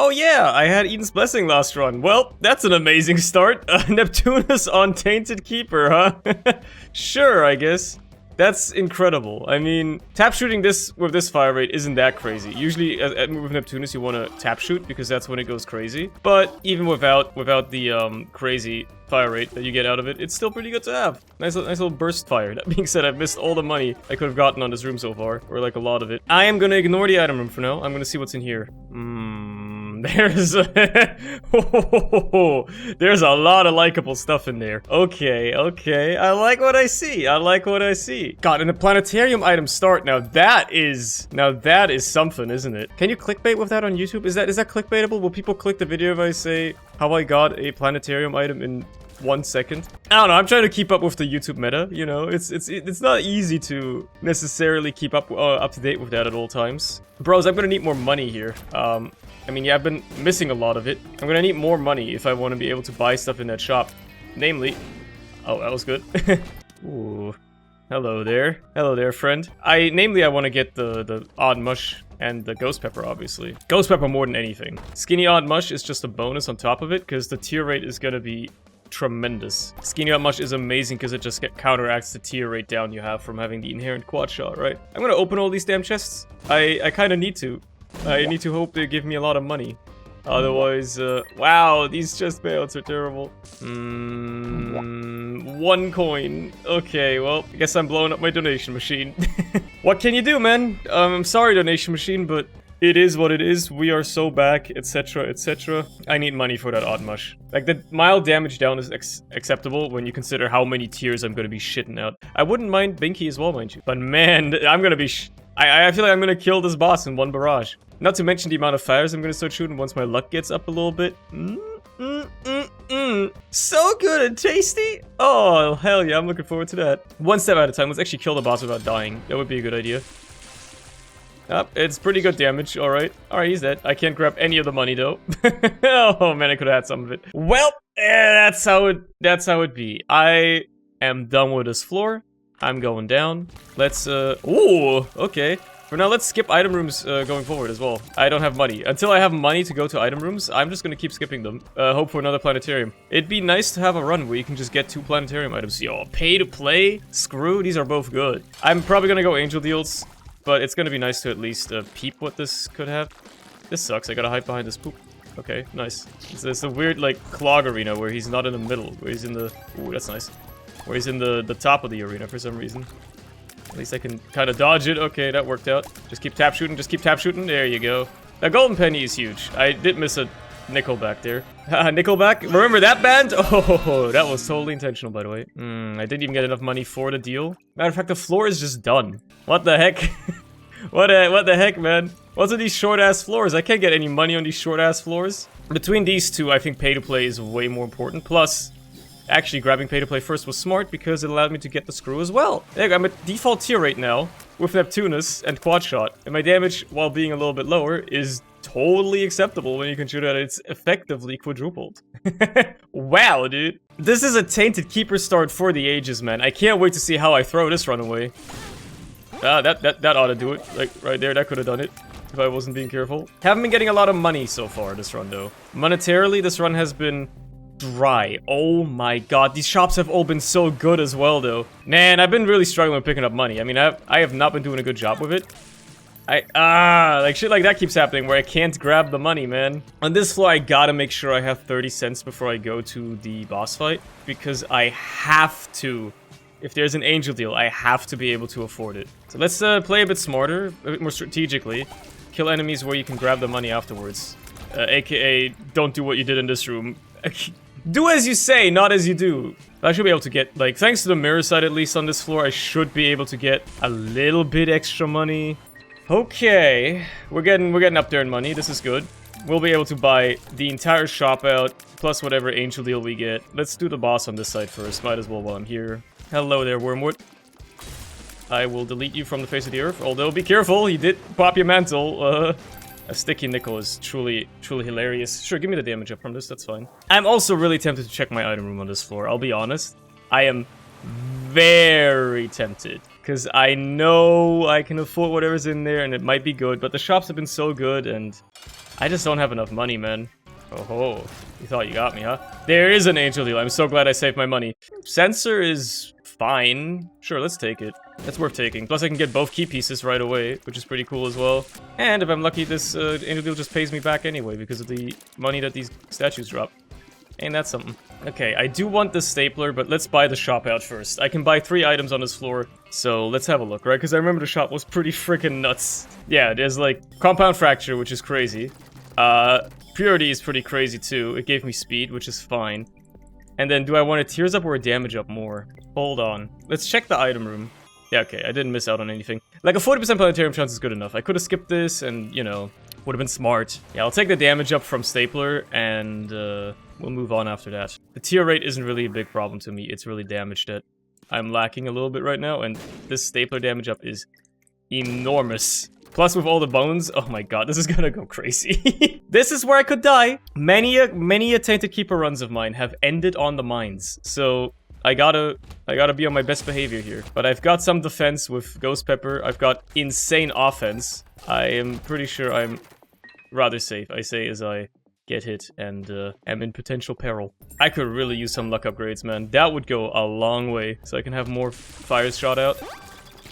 Oh yeah, I had Eden's Blessing last run. Well, that's an amazing start. Neptunus on Tainted Keeper, huh? Sure, I guess. That's incredible. I mean, tap shooting this with this fire rate isn't that crazy. Usually, with Neptunus, you want to tap shoot because that's when it goes crazy. But even without the crazy fire rate that you get out of it, it's still pretty good to have. Nice little burst fire. That being said, I've missed all the money I could have gotten on this room so far, or like a lot of it. I am gonna ignore the item room for now. I'm gonna see what's in here. There's a there's a lot of likable stuff in there. Okay, I like what I see. God, and the planetarium item start. Now that is something, isn't it? Can you clickbait with that on YouTube? Is that clickbaitable? Will people click the video if I say how I got a planetarium item in 1 second? I don't know, I'm trying to keep up with the YouTube meta, you know? It's not easy to necessarily keep up to date with that at all times. Bros, I'm gonna need more money here. I mean, yeah, I've been missing a lot of it. I'm gonna need more money if I want to be able to buy stuff in that shop. Namely... Oh, that was good. Ooh. Hello there. Hello there, friend. Namely, I want to get the Odd Mush and the Ghost Pepper, obviously. Ghost Pepper more than anything. Skinny Odd Mush is just a bonus on top of it, because the tier rate is gonna be tremendous. Skinny Odd Mush is amazing because it just counteracts the tier rate down you have from having the inherent quad shot, right? I'm gonna open all these damn chests. I kind of need to. I need to hope they give me a lot of money. Otherwise, wow, these chest payouts are terrible. 1 coin. Okay, well, I guess I'm blowing up my donation machine. What can you do, man? I'm sorry, donation machine, but it is what it is. We are so back, etc., etc. I need money for that Odd Mush. Like, the mild damage down is acceptable when you consider how many tiers I'm gonna be shitting out. I wouldn't mind Binky as well, mind you. But man, I'm gonna be I feel like I'm gonna kill this boss in 1 barrage. Not to mention the amount of fires I'm gonna start shooting once my luck gets up a little bit. So good and tasty! Oh, hell yeah, I'm looking forward to that. 1 step at a time. Let's actually kill the boss without dying. That would be a good idea. It's pretty good damage, alright. Alright, he's dead. I can't grab any of the money, though. Oh, man, I could have had some of it. Well, that's how it be. I am done with this floor. I'm going down. Let's, ooh, okay. For now, let's skip item rooms going forward as well. I don't have money. Until I have money to go to item rooms, I'm just gonna keep skipping them. Hope for another planetarium. It'd be nice to have a run where you can just get 2 planetarium items. Yo, pay to play? Screw, these are both good. I'm probably gonna go angel deals, but it's gonna be nice to at least peep what this could have. This sucks, I gotta hide behind this poop. Okay, nice. It's a weird, like, clog arena where he's not in the middle, where he's in the... Ooh, that's nice. Where he's in the top of the arena for some reason. At least I can kind of dodge it. Okay, that worked out. Just keep tap shooting, just keep tap shooting. There you go. That golden penny is huge. I did miss a Nickelback there. Nickelback? Remember that band? Oh, that was totally intentional, by the way. I didn't even get enough money for the deal. Matter of fact, the floor is just done. What the heck? What the heck, man? What's with these short-ass floors? I can't get any money on these short-ass floors. Between these two, I think pay-to-play is way more important. Plus... Actually, grabbing pay-to-play first was smart because it allowed me to get the screw as well. There you go, I'm at default tier right now with Neptunus and quad shot. And my damage, while being a little bit lower, is totally acceptable when you consider that it's effectively quadrupled. Wow, dude. This is a Tainted Keeper start for the ages, man. I can't wait to see how I throw this run away. That ought to do it. Like, right there, that could have done it. If I wasn't being careful. Haven't been getting a lot of money so far this run, though. Monetarily, this run has been... dry. Oh my god, these shops have all been so good as well, though. Man, I've been really struggling with picking up money. I mean, I have not been doing a good job with it. Like shit like that keeps happening where I can't grab the money, man. On this floor, I gotta make sure I have 30 cents before I go to the boss fight, because I have to. If there's an angel deal, I have to be able to afford it. So let's play a bit smarter, a bit more strategically. Kill enemies where you can grab the money afterwards. AKA, don't do what you did in this room. Do as you say, not as you do. I should be able to get, like, thanks to the mirror side at least on this floor, I should be able to get a little bit extra money. Okay, we're getting up there in money. This is good. We'll be able to buy the entire shop out, plus whatever angel deal we get. Let's do the boss on this side first. Might as well while I'm here. Hello there, Wormwood. I will delete you from the face of the earth, although be careful, he did pop your mantle. A sticky nickel is truly hilarious. Sure, give me the damage up from this, that's fine. I'm also really tempted to check my item room on this floor, I'll be honest. I am very tempted. Because I know I can afford whatever's in there and it might be good, but the shops have been so good and I just don't have enough money, man. Oh ho. You thought you got me, huh? There is an angel deal. I'm so glad I saved my money. Sensor is fine. Sure, let's take it. That's worth taking. Plus, I can get both key pieces right away, which is pretty cool as well. And if I'm lucky, this angel deal just pays me back anyway because of the money that these statues drop. Ain't that something? Okay, I do want the stapler, but let's buy the shop out first. I can buy 3 items on this floor, so let's have a look, right? Because I remember the shop was pretty freaking nuts. Yeah, there's like compound fracture, which is crazy. Purity is pretty crazy too. It gave me speed, which is fine. And then do I want a tears up or a damage up more? Hold on. Let's check the item room. Yeah, okay, I didn't miss out on anything. Like a 40% planetarium chance is good enough. I could have skipped this and, you know, would have been smart. Yeah, I'll take the damage up from stapler and we'll move on after that. The tear rate isn't really a big problem to me. It's really damage that I'm lacking a little bit right now, and this stapler damage up is enormous. Plus with all the bones, oh my god, this is gonna go crazy. This is where I could die. Many a Tainted Keeper runs of mine have ended on the mines, so I gotta be on my best behavior here. But I've got some defense with Ghost Pepper. I've got insane offense. I am pretty sure I'm rather safe, I say as I get hit and am in potential peril. I could really use some luck upgrades, man. That would go a long way, so I can have more fires shot out.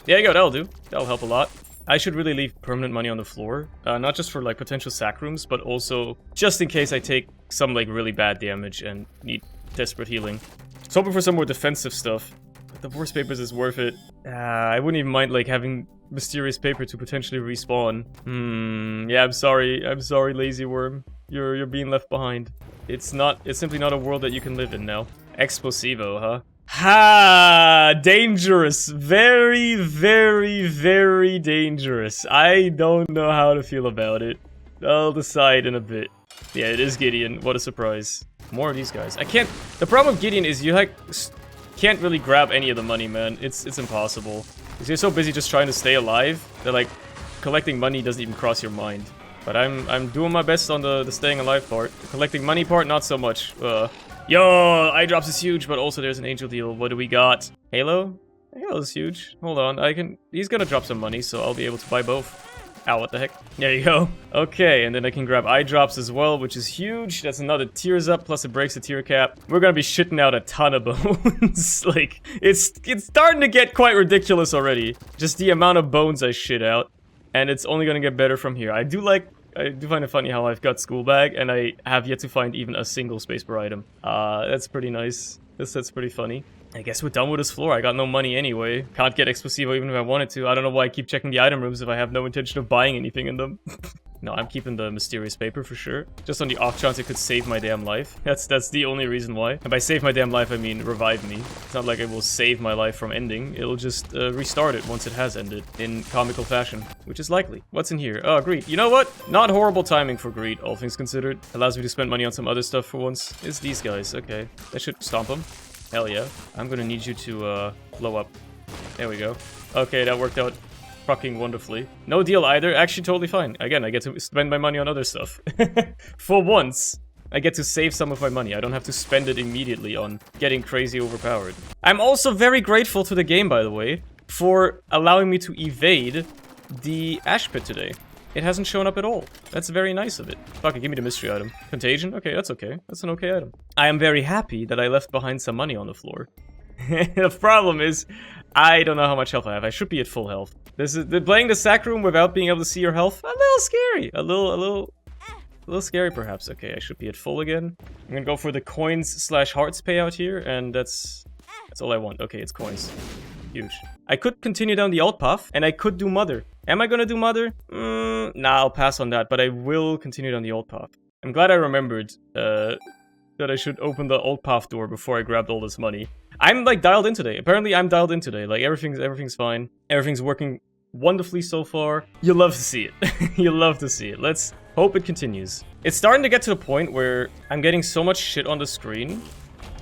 There you go, that'll do. That'll help a lot. I should really leave permanent money on the floor, not just for like potential sack rooms, but also just in case I take some like really bad damage and need desperate healing. Just hoping for some more defensive stuff. But the Force Papers is worth it. I wouldn't even mind like having Mysterious Paper to potentially respawn. Yeah, I'm sorry, Lazy Worm. You're being left behind. It's simply not a world that you can live in now. Explosivo, huh? Ha! Dangerous. Very, very, very dangerous. I don't know how to feel about it. I'll decide in a bit. Yeah, it is Gideon. What a surprise. More of these guys. I can't... The problem with Gideon is you, like, can't really grab any of the money, man. It's impossible. Because you're so busy just trying to stay alive that, like, collecting money doesn't even cross your mind. But I'm doing my best on the staying alive part. The collecting money part, not so much. Yo, eye drops is huge, but also there's an angel deal. What do we got? Halo? Halo's huge. Hold on, he's gonna drop some money, so I'll be able to buy both. Ow, what the heck? There you go. Okay, and then I can grab eye drops as well, which is huge. That's another tears up, plus it breaks the tear cap. We're gonna be shitting out a ton of bones. Like, it's starting to get quite ridiculous already. Just the amount of bones I shit out. And it's only gonna get better from here. I do find it funny how I've got Schoolbag, and I have yet to find even a single space per item. That's pretty nice. That's pretty funny. I guess we're done with this floor. I got no money anyway. Can't get Explosivo even if I wanted to. I don't know why I keep checking the item rooms if I have no intention of buying anything in them. No, I'm keeping the Mysterious Paper for sure. Just on the off chance it could save my damn life. That's the only reason why. And by save my damn life, I mean revive me. It's not like it will save my life from ending. It'll just restart it once it has ended in comical fashion, which is likely. What's in here? Oh, greed. You know what? Not horrible timing for greed, all things considered. Allows me to spend money on some other stuff for once. It's these guys. Okay. That should stomp them. Hell yeah. I'm gonna need you to blow up. There we go. Okay, that worked out fucking wonderfully. No deal either. Actually, totally fine. Again, I get to spend my money on other stuff. For once, I get to save some of my money. I don't have to spend it immediately on getting crazy overpowered. I'm also very grateful to the game, by the way, for allowing me to evade the Ash Pit today. It hasn't shown up at all. That's very nice of it. Fuck it, give me the mystery item. Contagion? Okay, that's okay. That's an okay item. I am very happy that I left behind some money on the floor. The problem is, I don't know how much health I have. I should be at full health. Playing the sack room without being able to see your health, a little scary. A little scary perhaps. Okay, I should be at full again. I'm gonna go for the coins/hearts payout here, and that's all I want. Okay, it's coins. Huge. I could continue down the alt path, and I could do Mother. Am I gonna do Mother? Nah, I'll pass on that, but I will continue down the alt path. I'm glad I remembered that I should open the alt path door before I grabbed all this money. I'm like dialed in today. Apparently I'm dialed in today. Like everything's fine. Everything's working wonderfully so far. You love to see it. You love to see it. Let's hope it continues. It's starting to get to the point where I'm getting so much shit on the screen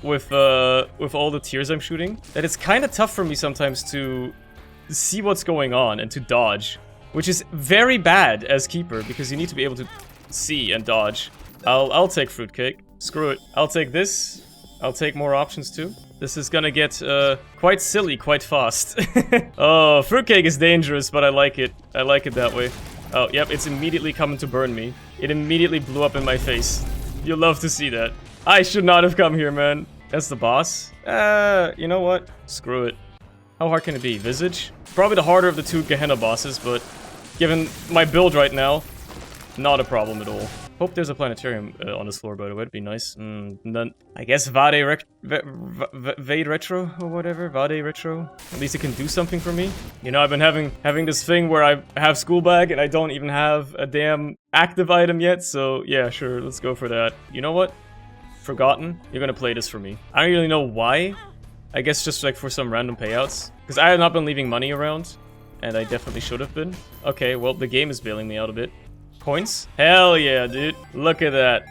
with all the tears I'm shooting that it's kind of tough for me sometimes to see what's going on and to dodge, which is very bad as Keeper because you need to be able to see and dodge. I'll take Fruitcake. Screw it. I'll take this. I'll take more options too. This is gonna get quite silly quite fast. Oh, Fruitcake is dangerous, but I like it. I like it that way. Oh, yep, it's immediately coming to burn me. It immediately blew up in my face. You'll love to see that. I should not have come here, man. That's the boss? You know what? Screw it. How hard can it be? Visage? Probably the harder of the two Gehenna bosses, but given my build right now, not a problem at all. Hope there's a planetarium on this floor, by the way. It'd be nice. Then I guess Vade Retro or whatever. Vade Retro. At least it can do something for me. You know, I've been having this thing where I have Schoolbag and I don't even have a damn active item yet. So yeah, sure, let's go for that. You know what? Forgotten. You're gonna play this for me. I don't really know why. I guess just like for some random payouts. Because I have not been leaving money around. And I definitely should have been. Okay, well, the game is bailing me out a bit. Coins? Hell yeah, dude. Look at that.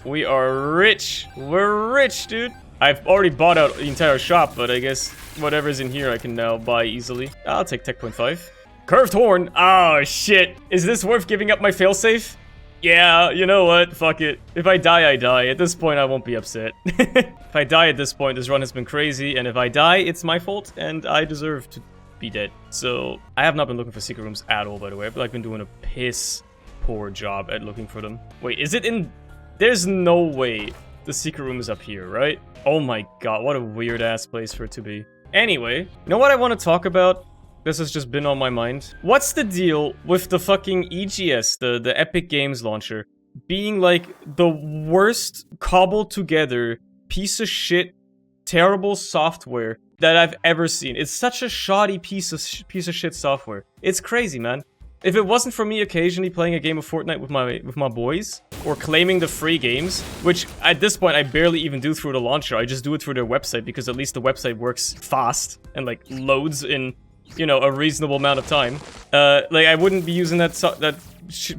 We are rich. We're rich, dude. I've already bought out the entire shop, but I guess whatever's in here I can now buy easily. I'll take Tech 0.5. Curved Horn. Oh, shit. Is this worth giving up my failsafe? Yeah, you know what? Fuck it. If I die, I die. At this point, I won't be upset. If I die at this point, this run has been crazy, and if I die, it's my fault, and I deserve to be dead. So, I have not been looking for secret rooms at all, by the way. I've like been doing a piss poor job at looking for them. Wait, is it in... There's no way the secret room is up here, right? Oh my god, what a weird-ass place for it to be. Anyway, you know what I want to talk about? This has just been on my mind. What's the deal with the fucking EGS, the Epic Games launcher, being like the worst cobbled together piece of shit, terrible software that I've ever seen? It's such a shoddy piece of shit software. It's crazy, man. If it wasn't for me occasionally playing a game of Fortnite with my boys, or claiming the free games, which at this point I barely even do through the launcher, I just do it through their website because at least the website works fast and like loads in, you know, a reasonable amount of time. Like I wouldn't be using that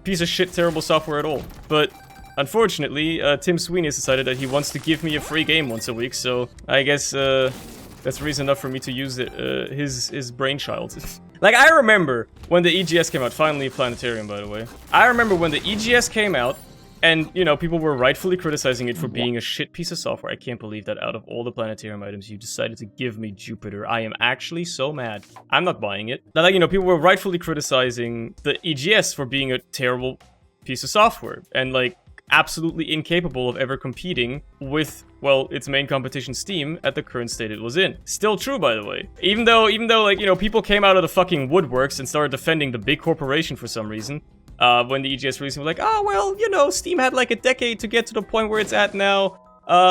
piece of shit terrible software at all. But unfortunately, Tim Sweeney has decided that he wants to give me a free game once a week, so I guess that's reason enough for me to use it, his brainchild. Like, I remember when the EGS came out, finally Planetarium, by the way. I remember when the EGS came out, and, you know, people were rightfully criticizing it for being a shit piece of software. I can't believe that out of all the Planetarium items, you decided to give me Jupiter. I am actually so mad. I'm not buying it. Now, like, you know, people were rightfully criticizing the EGS for being a terrible piece of software, and, like, absolutely incapable of ever competing with, well, its main competition, Steam, at the current state it was in. Still true, by the way. Even though, like, you know, people came out of the fucking woodworks and started defending the big corporation for some reason, when the EGS released, were like, oh, well, you know, Steam had like a decade to get to the point where it's at now.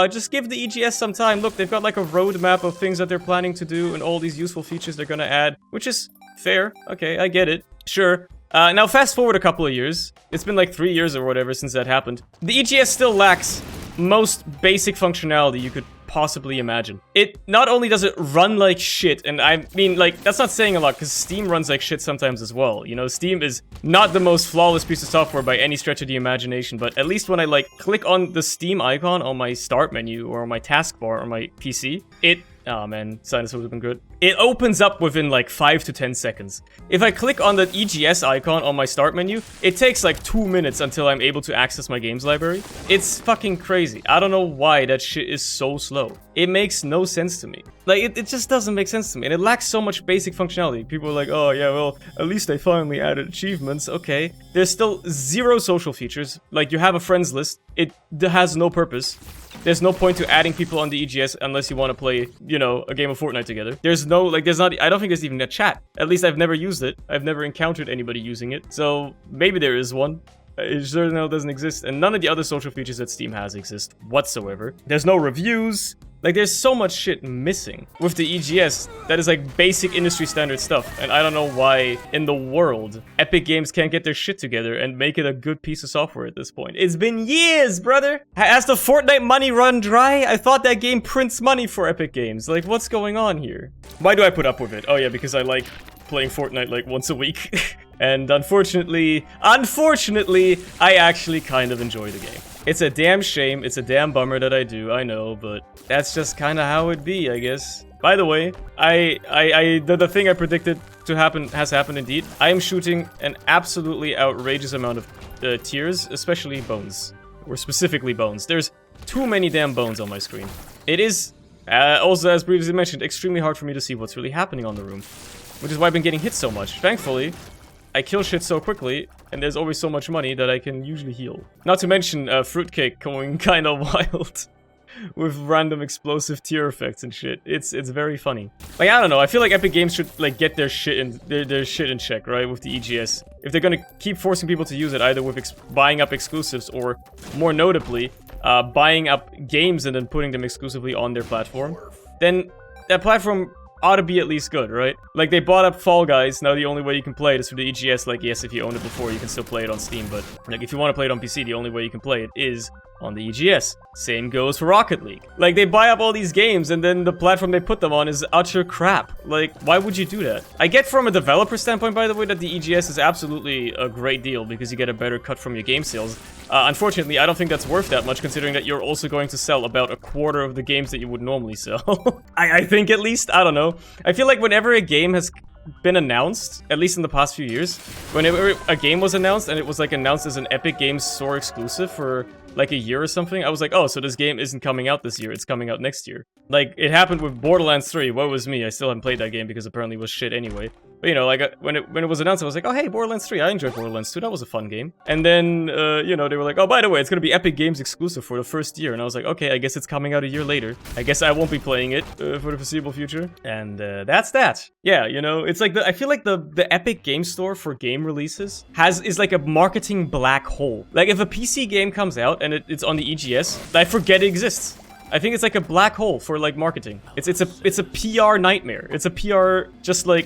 Just give the EGS some time. Look, they've got like a roadmap of things that they're planning to do and all these useful features they're gonna add, which is fair. Okay, I get it. Sure. Now fast forward a couple of years. It's been like 3 years or whatever since that happened. The EGS still lacks most basic functionality you could possibly imagine. It not only does it run like shit, and I mean, like, that's not saying a lot, because Steam runs like shit sometimes as well. You know, Steam is not the most flawless piece of software by any stretch of the imagination, but at least when I, like, click on the Steam icon on my start menu, or my taskbar, or my PC, it... Oh man, Sinus would have been good. It opens up within like 5 to 10 seconds. If I click on the EGS icon on my start menu, it takes like 2 minutes until I'm able to access my games library. It's fucking crazy. I don't know why that shit is so slow. It makes no sense to me. Like, it just doesn't make sense to me. And it lacks so much basic functionality. People are like, oh yeah, well, at least they finally added achievements. Okay. There's still 0 social features. Like, you have a friends list. It has no purpose. There's no point to adding people on the EGS unless you want to play, you know, a game of Fortnite together. There's no, like, there's not, I don't think there's even a chat. At least I've never used it. I've never encountered anybody using it. So, maybe there is one. It sure no doesn't exist. And none of the other social features that Steam has exist whatsoever. There's no reviews. Like, there's so much shit missing with the EGS that is, like, basic industry standard stuff. And I don't know why in the world Epic Games can't get their shit together and make it a good piece of software at this point. It's been years, brother! Has the Fortnite money run dry? I thought that game prints money for Epic Games. Like, what's going on here? Why do I put up with it? Oh yeah, because I like playing Fortnite, like, once a week. And unfortunately, I actually kind of enjoy the game. It's a damn shame, it's a damn bummer that I do, I know, but that's just kind of how it be, I guess. By the way, the thing I predicted to happen has happened indeed. I am shooting an absolutely outrageous amount of tears, especially bones. Or specifically bones. There's too many damn bones on my screen. It is, also as previously mentioned, extremely hard for me to see what's really happening on the room. Which is why I've been getting hit so much. Thankfully, I kill shit so quickly and there's always so much money that I can usually heal. Not to mention Fruitcake going kind of wild with random explosive tier effects and shit. It's very funny. Like, I don't know, I feel like Epic Games should like get their shit in check, right, with the EGS. If they're gonna keep forcing people to use it, either with buying up exclusives or, more notably, buying up games and then putting them exclusively on their platform, then that platform ought to be at least good, right? Like, they bought up Fall Guys, now the only way you can play it is through the EGS. Like, yes, if you owned it before, you can still play it on Steam, but, like, if you want to play it on PC, the only way you can play it is on the EGS. Same goes for Rocket League. Like, they buy up all these games, and then the platform they put them on is utter crap. Like, why would you do that? I get from a developer standpoint, by the way, that the EGS is absolutely a great deal, because you get a better cut from your game sales. Unfortunately, I don't think that's worth that much, considering that you're also going to sell about a quarter of the games that you would normally sell. I think, at least. I don't know. I feel like whenever a game has been announced, at least in the past few years, whenever a game was announced and it was like announced as an Epic Games Store exclusive for like a year or something, I was like, oh, so this game isn't coming out this year, it's coming out next year. Like, it happened with Borderlands 3, woe was me, I still haven't played that game because apparently it was shit anyway. But, you know, like, when it was announced, I was like, oh, hey, Borderlands 3, I enjoyed Borderlands 2, that was a fun game. And then, you know, they were like, oh, by the way, it's gonna be Epic Games exclusive for the first year. And I was like, okay, I guess it's coming out a year later. I guess I won't be playing it for the foreseeable future. And that's that. Yeah, you know, it's like, I feel like the Epic Game Store for game releases is like a marketing black hole. Like, if a PC game comes out and it's on the EGS, I forget it exists. I think it's like a black hole for, like, marketing. It's a PR nightmare. It's a PR, just, like,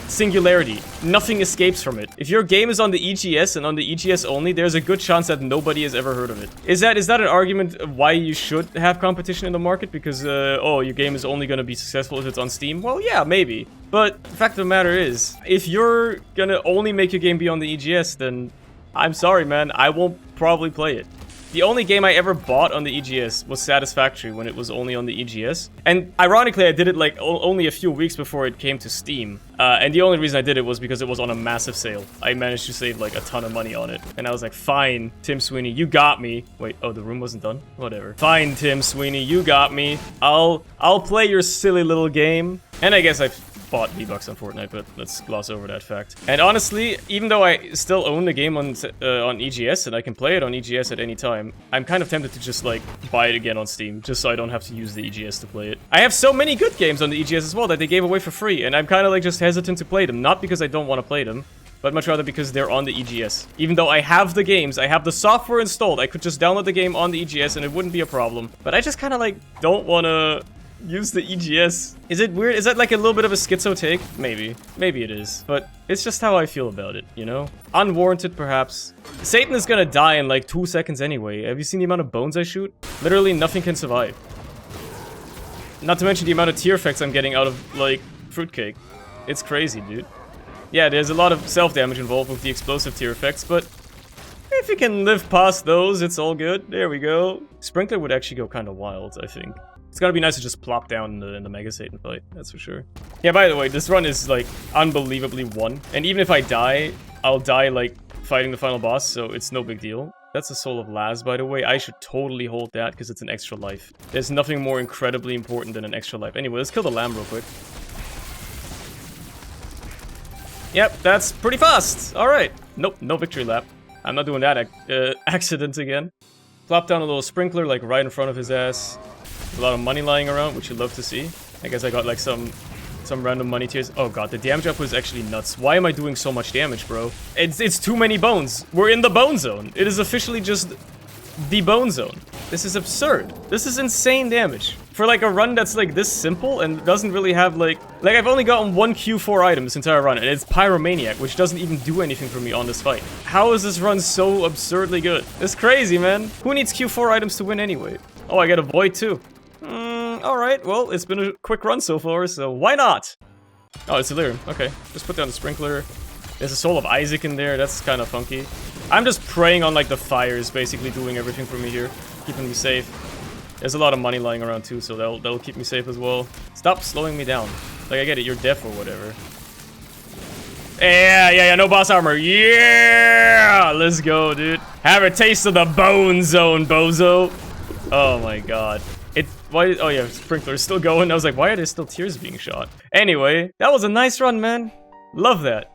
singularity. Nothing escapes from it. If your game is on the EGS and on the EGS only, there's a good chance that nobody has ever heard of it. Is that an argument why you should have competition in the market? Because, oh, your game is only gonna be successful if it's on Steam? Well, yeah, maybe. But the fact of the matter is, if you're gonna only make your game be on the EGS, then I'm sorry, man, I won't probably play it. The only game I ever bought on the EGS was Satisfactory when it was only on the EGS. And ironically, I did it like only a few weeks before it came to Steam. And the only reason I did it was because it was on a massive sale. I managed to save like a ton of money on it. And I was like, fine, Tim Sweeney, you got me. Wait, oh, the room wasn't done? Whatever. Fine, Tim Sweeney, you got me. I'll play your silly little game. And I guess I bought V-Bucks on Fortnite, but let's gloss over that fact. And honestly, even though I still own the game on EGS and I can play it on EGS at any time, I'm kind of tempted to just like buy it again on Steam, just so I don't have to use the EGS to play it. I have so many good games on the EGS as well that they gave away for free, and I'm kind of like just hesitant to play them. Not because I don't want to play them, but much rather because they're on the EGS. Even though I have the games, I have the software installed, I could just download the game on the EGS and it wouldn't be a problem. But I just kind of like don't want to use the EGS. Is it weird? Is that like a little bit of a schizo take? Maybe. Maybe it is. But it's just how I feel about it, you know? Unwarranted, perhaps. Satan is gonna die in like 2 seconds anyway. Have you seen the amount of bones I shoot? Literally nothing can survive. Not to mention the amount of tear effects I'm getting out of, like, Fruitcake. It's crazy, dude. Yeah, there's a lot of self-damage involved with the explosive tear effects, but if you can live past those, it's all good. There we go. Sprinkler would actually go kind of wild, I think. It's gotta be nice to just plop down in the Mega Satan fight, that's for sure. Yeah, by the way, this run is, like, unbelievably won. And even if I die, I'll die, like, fighting the final boss, so it's no big deal. That's the Soul of Laz, by the way. I should totally hold that, because it's an extra life. There's nothing more incredibly important than an extra life. Anyway, let's kill the lamb real quick. Yep, that's pretty fast! Alright. Nope, no victory lap. I'm not doing that accident again. Plop down a little sprinkler, like, right in front of his ass. A lot of money lying around, which you'd love to see. I guess I got like some random money tiers. Oh god, the damage up was actually nuts. Why am I doing so much damage, bro? It's too many bones. We're in the bone zone. It is officially just the bone zone. This is absurd. This is insane damage. For like a run that's like this simple and doesn't really have like I've only gotten one Q4 item this entire run, and it's Pyromaniac, which doesn't even do anything for me on this fight. How is this run so absurdly good? It's crazy, man. Who needs Q4 items to win anyway? Oh, I get a Void too. Alright, well, it's been a quick run so far, so why not? Oh, it's Delirium. Okay, just put down the sprinkler. There's a Soul of Isaac in there, that's kind of funky. I'm just preying on, like, the fires, basically doing everything for me here. Keeping me safe. There's a lot of money lying around too, so that'll keep me safe as well. Stop slowing me down. Like, I get it, you're deaf or whatever. Yeah, no boss armor. Yeah! Let's go, dude. Have a taste of the bone zone, bozo. Oh my god. Oh yeah, sprinkler's still going. I was like, why are there still tears being shot? Anyway, that was a nice run, man. Love that.